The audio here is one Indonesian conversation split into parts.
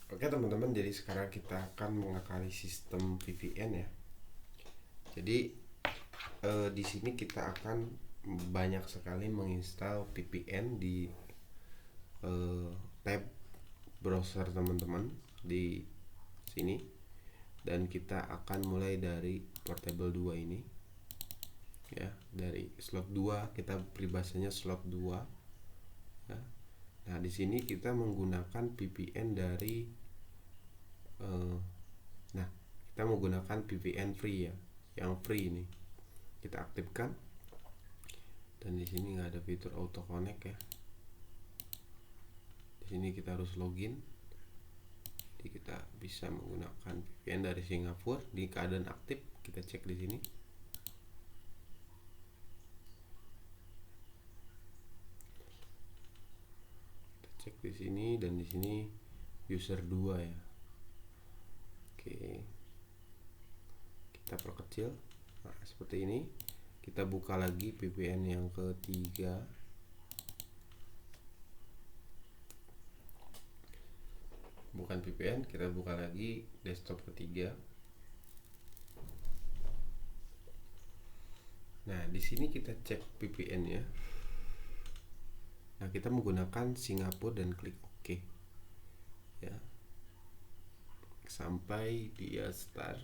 Oke teman-teman, jadi sekarang kita akan mengakali sistem VPN ya. Jadi di sini kita akan banyak sekali menginstal VPN di tab browser teman-teman di sini, dan kita akan mulai dari portable 2 ini ya, dari slot 2 kita peribahasanya slot 2 ya. Nah, di sini kita menggunakan VPN dari nah, kita menggunakan VPN free ya, yang free ini kita aktifkan. Dan di sini nggak ada fitur auto connect ya. Di sini kita harus login. Jadi kita bisa menggunakan VPN dari Singapura di keadaan aktif. Kita cek di sini. Kita cek di sini, dan di sini user 2 ya. Oke. Kita perkecil. Nah, seperti ini. Kita buka lagi VPN yang ketiga. Bukan VPN, kita buka lagi desktop ketiga. Nah, di sini kita cek VPN ya. Nah, kita menggunakan Singapura dan klik OK ya, sampai dia start.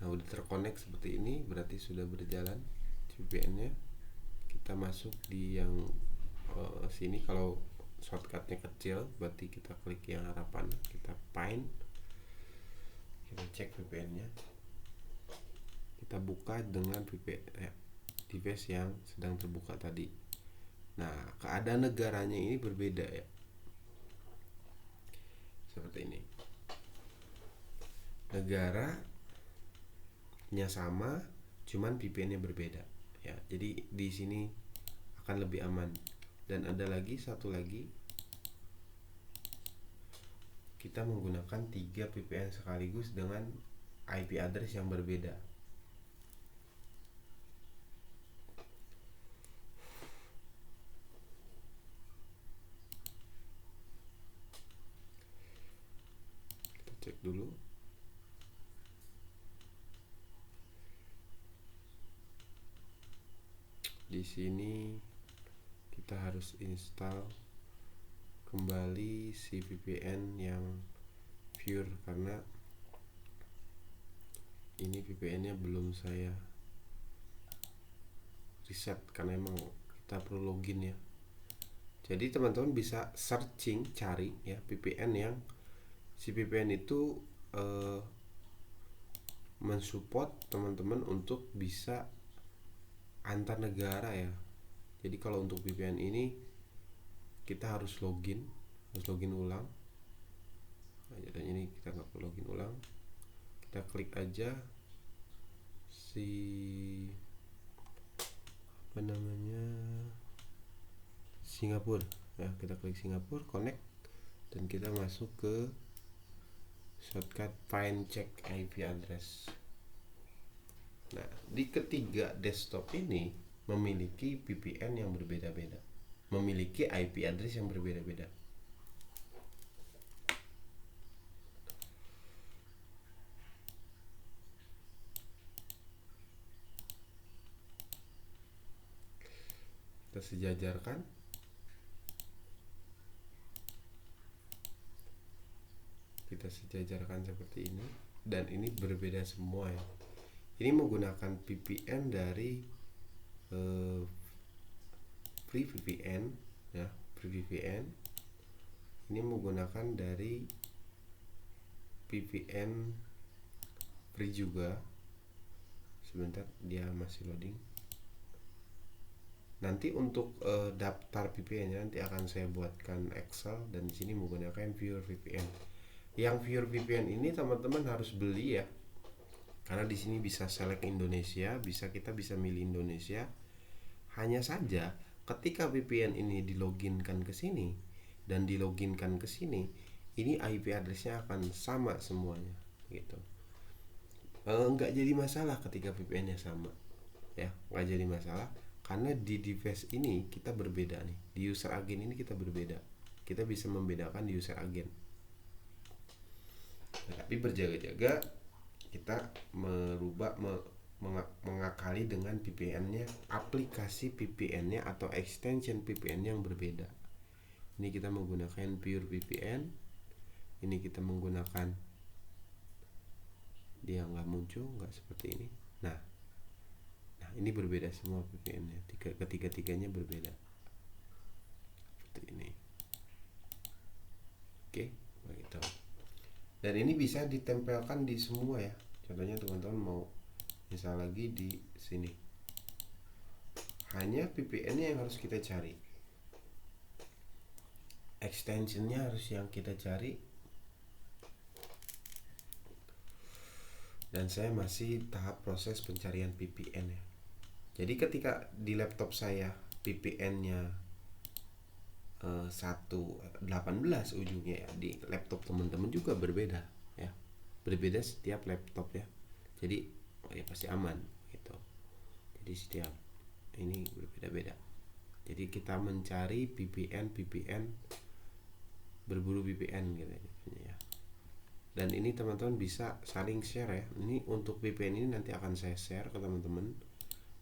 Nah, udah terkonek seperti ini, berarti sudah berjalan VPN-nya. Kita masuk di yang sini. Kalau shortcutnya kecil, berarti kita klik yang harapan, kita find, kita cek VPN-nya, kita buka dengan VPN device yang sedang terbuka tadi. Nah, keadaan negaranya ini berbeda ya, seperti ini. Negaranya sama, cuman VPN-nya berbeda ya. Jadi di sini akan lebih aman. Dan ada lagi satu lagi, kita menggunakan 3 VPN sekaligus dengan IP address yang berbeda. Kita cek dulu. Di sini kita harus install kembali si VPN yang pure, karena ini VPN-nya belum saya reset karena emang kita perlu login ya. Jadi teman-teman bisa searching, cari ya VPN yang si VPN itu mensupport teman-teman untuk bisa antar negara ya. Jadi kalau untuk VPN ini kita harus login ulang. Nah, dan ini kita nggak perlu login ulang. Kita klik aja si apa namanya, Singapura ya. Kita klik Singapura, connect, dan kita masuk ke shortcut find check IP address. Nah, di ketiga desktop ini memiliki VPN yang berbeda-beda, memiliki IP address yang berbeda-beda. Kita sejajarkan. Kita sejajarkan seperti ini, dan ini berbeda semua ya. Ini menggunakan VPN dari Free VPN ya, Free VPN. Ini menggunakan dari VPN free juga. Sebentar, dia masih loading. Nanti untuk daftar VPN-nya nanti akan saya buatkan Excel, dan di sini menggunakan Viewer VPN. Yang Viewer VPN ini teman-teman harus beli ya, karena di sini bisa select Indonesia, kita bisa milih Indonesia. Hanya saja ketika VPN ini diloginkan ke sini dan diloginkan ke sini, ini IP address-nya akan sama semuanya gitu. Nggak jadi masalah ketika VPN-nya sama ya, nggak jadi masalah, karena di device ini kita berbeda nih, di user agent ini kita berbeda. Kita bisa membedakan di user agent Tapi berjaga-jaga kita mengakali dengan VPN-nya, aplikasi VPN-nya atau extension VPN yang berbeda. Ini kita menggunakan Pure VPN, ini kita menggunakan dia nggak muncul, nggak seperti ini. Nah ini berbeda semua VPN-nya, ketiga-tiganya berbeda seperti ini. Oke, begitu. Dan ini bisa ditempelkan di semua ya. Contohnya teman-teman mau misal lagi di sini, hanya VPN-nya yang harus kita cari, extensionnya harus yang kita cari. Dan saya masih tahap proses pencarian VPN ya. Jadi ketika di laptop saya VPN-nya 118 ujungnya ya, di laptop teman-teman juga berbeda ya, berbeda setiap laptop ya. Jadi ya pasti aman gitu. Jadi setiap ini berbeda-beda. Jadi kita mencari VPN berburu VPN gitu ya. Dan ini teman-teman bisa saling share ya. Ini untuk VPN ini nanti akan saya share ke teman-teman.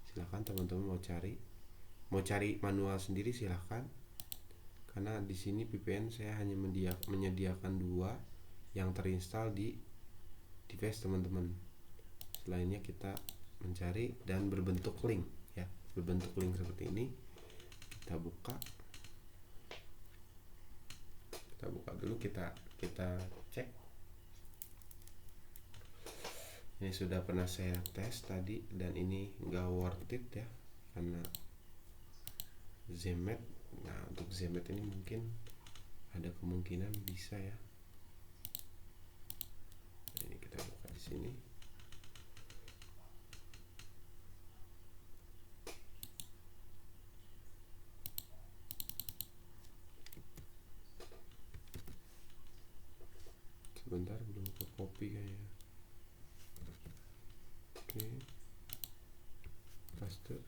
Silahkan teman-teman mau cari manual sendiri silahkan. Karena di sini VPN saya hanya menyediakan 2 yang terinstall di device teman-teman. Selainnya kita mencari dan berbentuk link ya, berbentuk link seperti ini. Kita buka dulu, kita cek. Ini sudah pernah saya tes tadi dan ini nggak worth it ya, karena Zmet. Nah untuk Zmet ini mungkin ada kemungkinan bisa ya. Ini kita buka di sini. Sebentar, belum ke copy kayaknya. Oke, paste.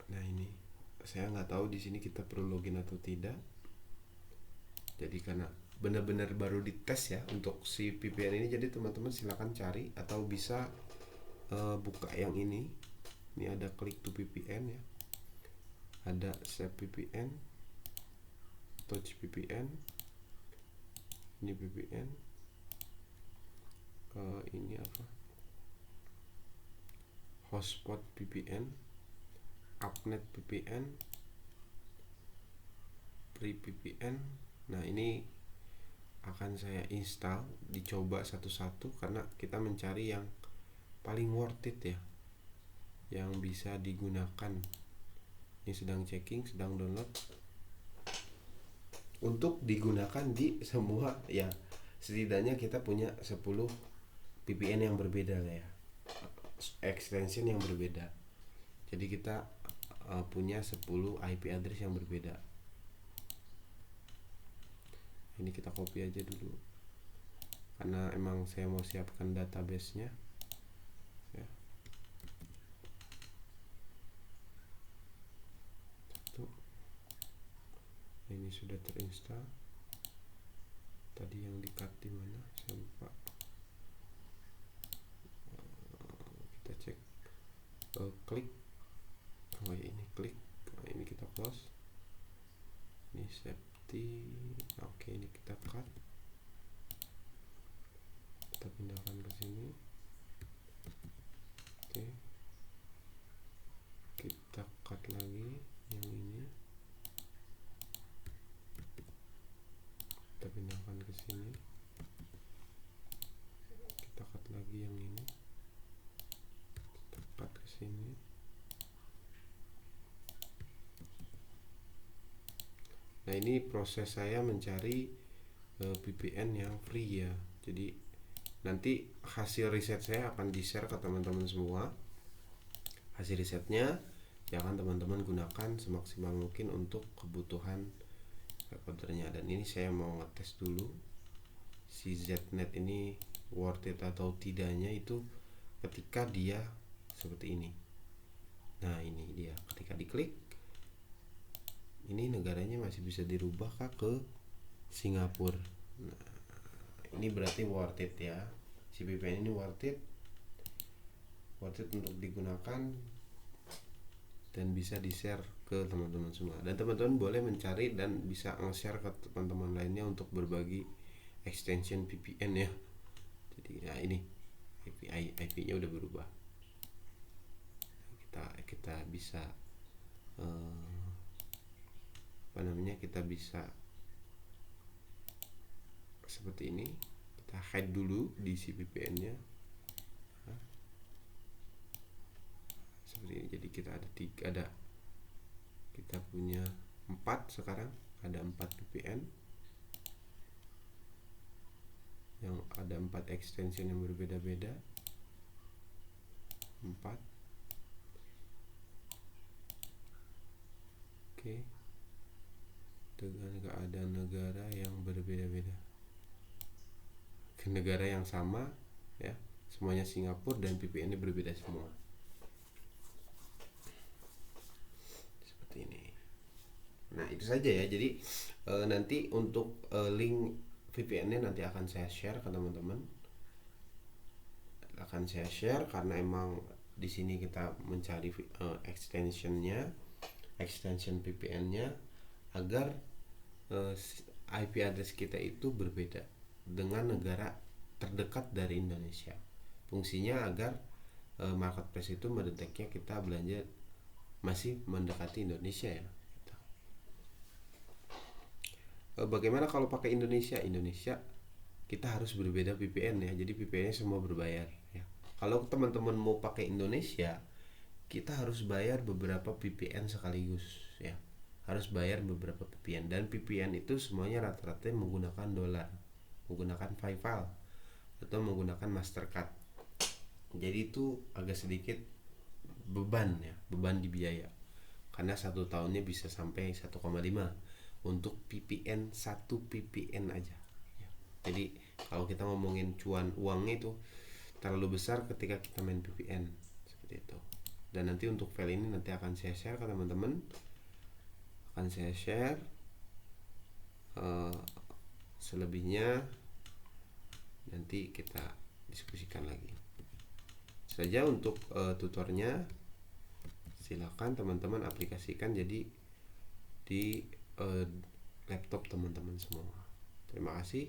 Nah ini saya nggak tahu di sini kita perlu login atau tidak. Jadi karena benar-benar baru dites ya untuk si VPN ini, jadi teman-teman silakan cari atau bisa buka yang ini. Ini ada klik to VPN ya, ada save VPN, touch VPN, ini VPN, ini apa, hotspot VPN, upnet VPN, free VPN. Nah ini akan saya install, dicoba satu-satu karena kita mencari yang paling worth it ya, yang bisa digunakan. Ini sedang checking, sedang download untuk digunakan di semua ya. Setidaknya kita punya 10 VPN yang berbeda lah ya, extension yang berbeda. Jadi kita punya 10 IP address yang berbeda. Ini kita copy aja dulu karena emang saya mau siapkan database-nya ya. Ini sudah terinstall. Tadi yang di-cut di mana? Saya lupa. Kita cek. Klik. Oh ini klik. Ini kita close. Ini safety. Oke, ini kita cut. Kita pindahkan ke sini. Oke. Kita cut lagi yang ini. Kita pindahkan ke sini. Kita cut lagi yang ini. Kita cut ke sini. Nah ini proses saya mencari VPN yang free ya. Jadi nanti hasil riset saya akan di-share ke teman-teman semua. Hasil risetnya jangan teman-teman gunakan semaksimal mungkin untuk kebutuhan recordernya. Dan ini saya mau ngetes dulu si Znet ini worth it atau tidaknya itu ketika dia seperti ini. Nah ini dia, ketika diklik ini negaranya masih bisa dirubah kah ke Singapura. Nah, ini berarti worth it ya, si VPN ini worth it untuk digunakan dan bisa di-share ke teman-teman semua. Dan teman-teman boleh mencari dan bisa nge-share ke teman-teman lainnya untuk berbagi extension VPN ya. Jadi nah ini IP-nya udah berubah. Kita bisa kita bisa seperti ini. Kita hide dulu di si VPN-nya. Seperti ini. Jadi kita punya 4 sekarang, ada 4 VPN yang ada 4 extension yang berbeda-beda. 4. Oke. Dengan keadaan negara yang berbeda-beda. Ke negara yang sama ya, semuanya Singapura dan VPN-nya berbeda semua. Seperti ini. Nah, itu saja ya. Jadi nanti untuk link VPN-nya nanti akan saya share ke teman-teman. Akan saya share karena emang di sini kita mencari extension VPN-nya agar IP address kita itu berbeda dengan negara terdekat dari Indonesia. Fungsinya agar marketplace itu mendeteknya kita belanja masih mendekati Indonesia ya. Bagaimana kalau pakai Indonesia kita harus berbeda VPN ya. Jadi VPN-nya semua berbayar ya. Kalau teman-teman mau pakai Indonesia, kita harus bayar beberapa VPN sekaligus ya. Harus bayar beberapa VPN, dan VPN itu semuanya rata-rata menggunakan dolar, menggunakan PayPal atau menggunakan Mastercard. Jadi itu agak sedikit beban di biaya. Karena 1 tahunnya bisa sampai 1,5 untuk VPN, 1 VPN aja ya. Jadi kalau kita ngomongin cuan uangnya itu terlalu besar ketika kita main VPN seperti itu. Dan nanti untuk file ini nanti akan saya share ke teman-teman, akan saya share selebihnya nanti kita diskusikan lagi. Saja untuk tutornya silakan teman-teman aplikasikan jadi di laptop teman-teman semua. Terima kasih.